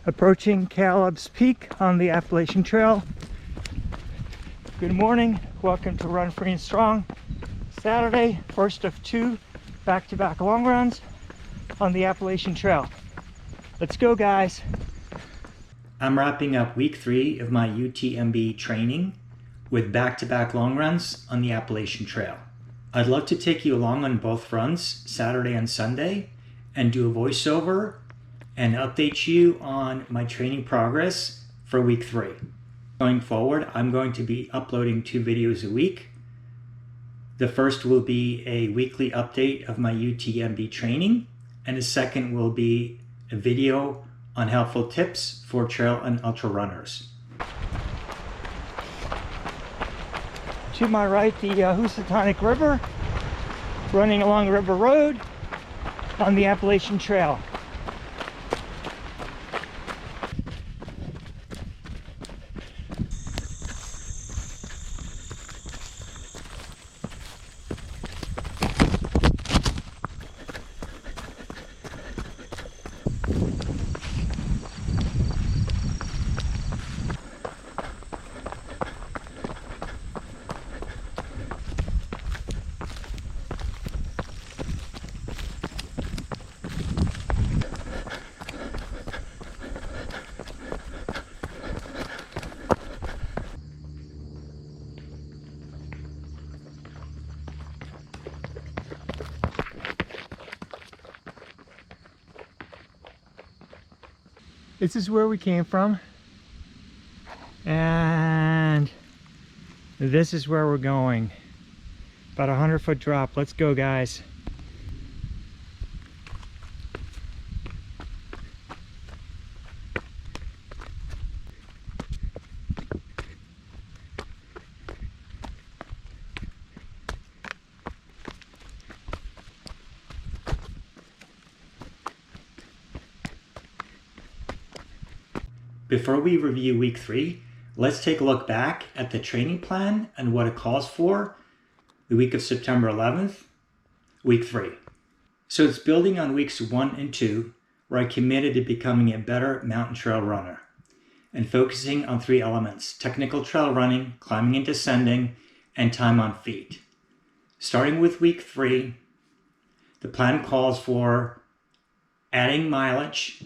Approaching Caleb's Peak on the Appalachian Trail. Good morning, welcome to Run Free and Strong. Saturday, first of two back-to-back long runs on the Appalachian Trail. Let's go, guys. I'm wrapping up week 3 of my UTMB training with back-to-back long runs on the Appalachian Trail. I'd love to take you along on both runs, Saturday and Sunday, and do a voiceover and update you on my training progress for week 3. Going forward, I'm going to be uploading 2 videos a week. The first will be a weekly update of my UTMB training, and the second will be a video on helpful tips for trail and ultra runners. To my right, the Housatonic River, running along River Road on the Appalachian Trail. This is where we came from, and this is where we're going. About a 100-foot drop. Let's go, guys. Before we review week 3, let's take a look back at the training plan and what it calls for the week of September 11th, week 3. So it's building on weeks 1 and 2, where I committed to becoming a better mountain trail runner and focusing on 3 elements: technical trail running, climbing and descending, and time on feet. Starting with week 3, the plan calls for adding mileage,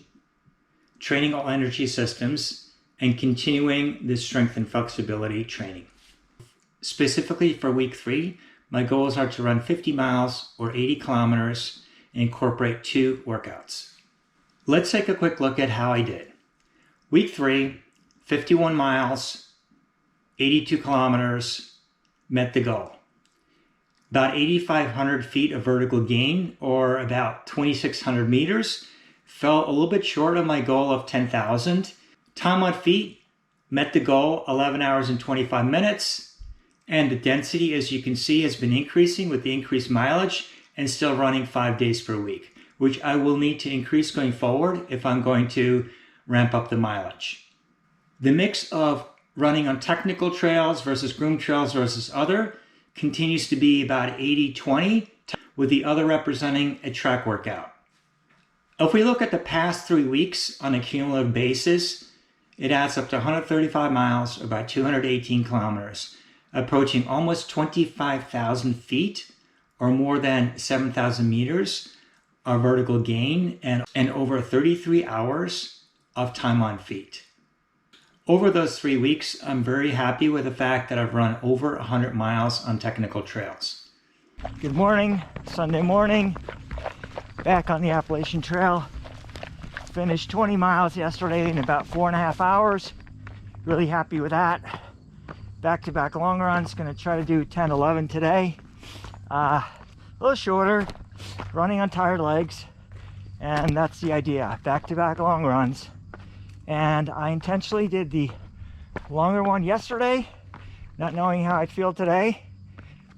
training all energy systems, and continuing the strength and flexibility training. Specifically for week 3, my goals are to run 50 miles or 80 kilometers and incorporate 2 workouts. Let's take a quick look at how I did. Week 3, 51 miles, 82 kilometers, met the goal. About 8,500 feet of vertical gain, or about 2,600 meters, fell a little bit short of my goal of 10,000. Time on feet met the goal, 11 hours and 25 minutes. And the density, as you can see, has been increasing with the increased mileage and still running 5 days per week, which I will need to increase going forward if I'm going to ramp up the mileage. The mix of running on technical trails versus groomed trails versus other continues to be about 80-20, with the other representing a track workout. If we look at the past 3 weeks on a cumulative basis, it adds up to 135 miles, or about 218 kilometers, approaching almost 25,000 feet, or more than 7,000 meters of vertical gain, and over 33 hours of time on feet. Over those 3 weeks, I'm very happy with the fact that I've run over 100 miles on technical trails. Good morning, Sunday morning. Back on the Appalachian Trail. Finished 20 miles yesterday in about 4.5 hours. Really happy with that. Back-to-back long runs. Going to try to do 10, 11 today. A little shorter, running on tired legs, and that's the idea. Back-to-back long runs. And I intentionally did the longer one yesterday, not knowing how I'd feel today.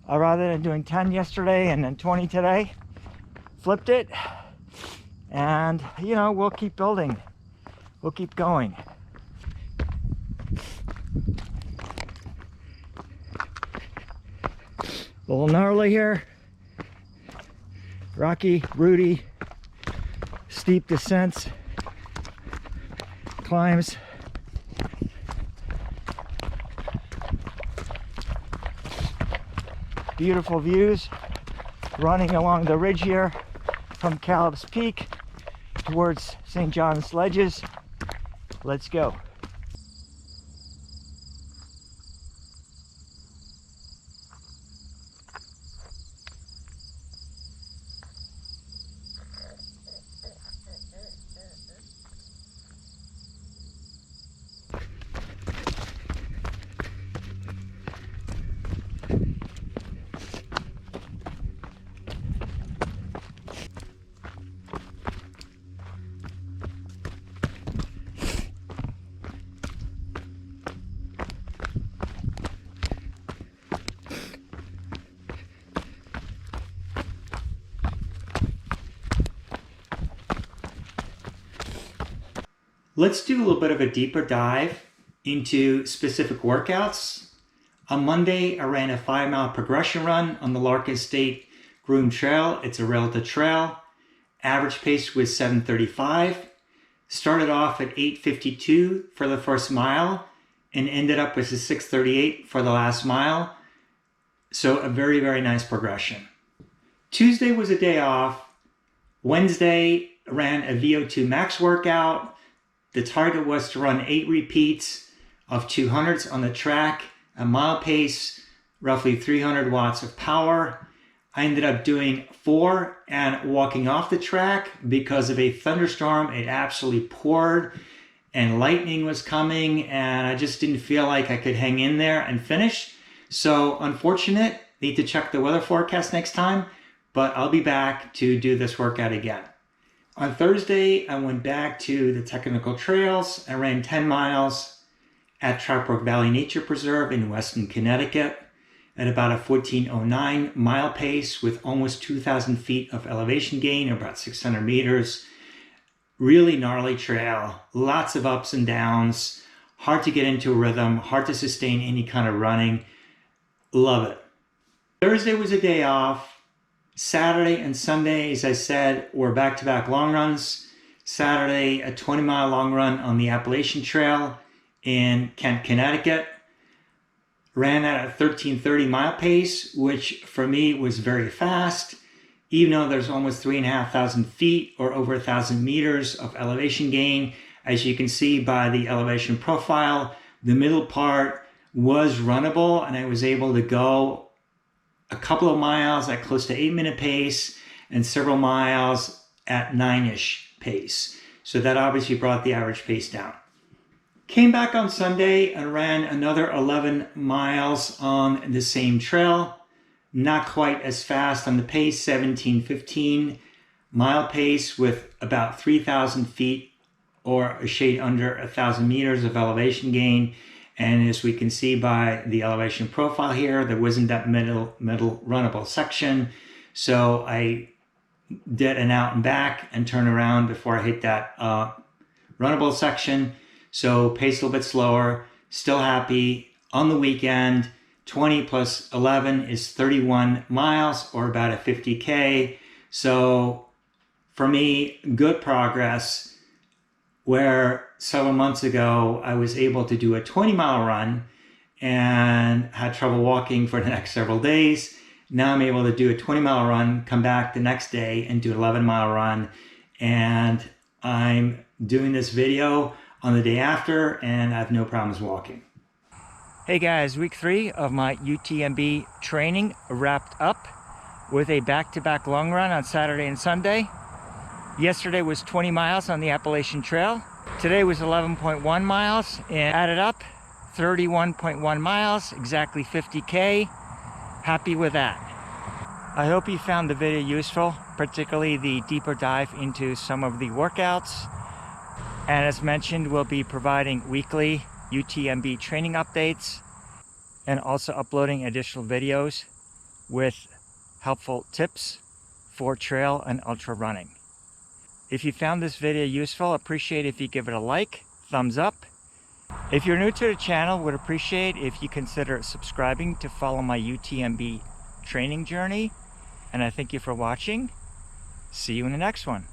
Rather than doing 10 yesterday and then 20 today. Flipped it, and you know, we'll keep building, we'll keep going. A little gnarly here, rocky, rooty, steep descents, climbs. Beautiful views running along the ridge here from Caleb's Peak towards St. John's Ledges. Let's go. Let's do a little bit of a deeper dive into specific workouts. On Monday, I ran a 5-mile progression run on the Larkin State Groom Trail. It's a relative trail. Average pace was 7:35. Started off at 8:52 for the first mile and ended up with a 6:38 for the last mile. So a very, very nice progression. Tuesday was a day off. Wednesday, I ran a VO2 Max workout. The target was to run 8 repeats of 200s on the track, a mile pace, roughly 300 watts of power. I ended up doing 4 and walking off the track because of a thunderstorm. It absolutely poured and lightning was coming, and I just didn't feel like I could hang in there and finish. So unfortunate, need to check the weather forecast next time, but I'll be back to do this workout again. On Thursday, I went back to the technical trails. I ran 10 miles at Trout Brook Valley Nature Preserve in Weston, Connecticut at about a 14:09 mile pace with almost 2,000 feet of elevation gain, about 600 meters. Really gnarly trail, lots of ups and downs, hard to get into a rhythm, hard to sustain any kind of running. Love it. Thursday was a day off. Saturday and Sunday, as I said, were back-to-back long runs. Saturday, a 20-mile long run on the Appalachian Trail in Kent, Connecticut. Ran at a 13:30 mile pace, which for me was very fast, even though there's almost 3,500 feet or over 1,000 meters of elevation gain. As you can see by the elevation profile, the middle part was runnable, and I was able to go a couple of miles at close to 8-minute pace and several miles at 9-ish pace. So that obviously brought the average pace down. Came back on Sunday and ran another 11 miles on the same trail. Not quite as fast on the pace, 17:15 mile pace with about 3,000 feet or a shade under 1,000 meters of elevation gain. And as we can see by the elevation profile here, there wasn't that middle runnable section. So I did an out and back and turn around before I hit that runnable section. So paced a little bit slower, still happy. On the weekend, 20 plus 11 is 31 miles or about a 50K. So for me, good progress. Where several months ago, I was able to do a 20-mile run and had trouble walking for the next several days. Now I'm able to do a 20-mile run, come back the next day and do an 11-mile run. And I'm doing this video on the day after, and I have no problems walking. Hey guys, week 3 of my UTMB training wrapped up with a back-to-back long run on Saturday and Sunday. Yesterday was 20 miles on the Appalachian Trail. Today was 11.1 miles and added up 31.1 miles, exactly 50K. Happy with that. I hope you found the video useful, particularly the deeper dive into some of the workouts. And as mentioned, we'll be providing weekly UTMB training updates and also uploading additional videos with helpful tips for trail and ultra running. If you found this video useful, appreciate if you give it a like, thumbs up. If you're new to the channel, would appreciate if you consider subscribing to follow my UTMB training journey. And I thank you for watching. See you in the next one.